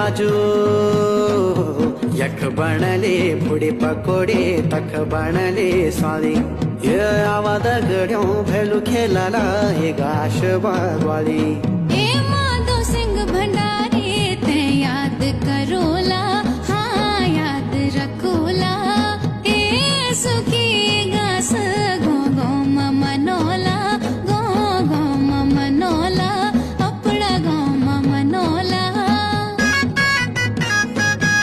बाजू यख बनले पुड़ी पकोड़े तख बनले स्वादी ये आवाद गड्यों भेलू खेलला हे गाश बागवाली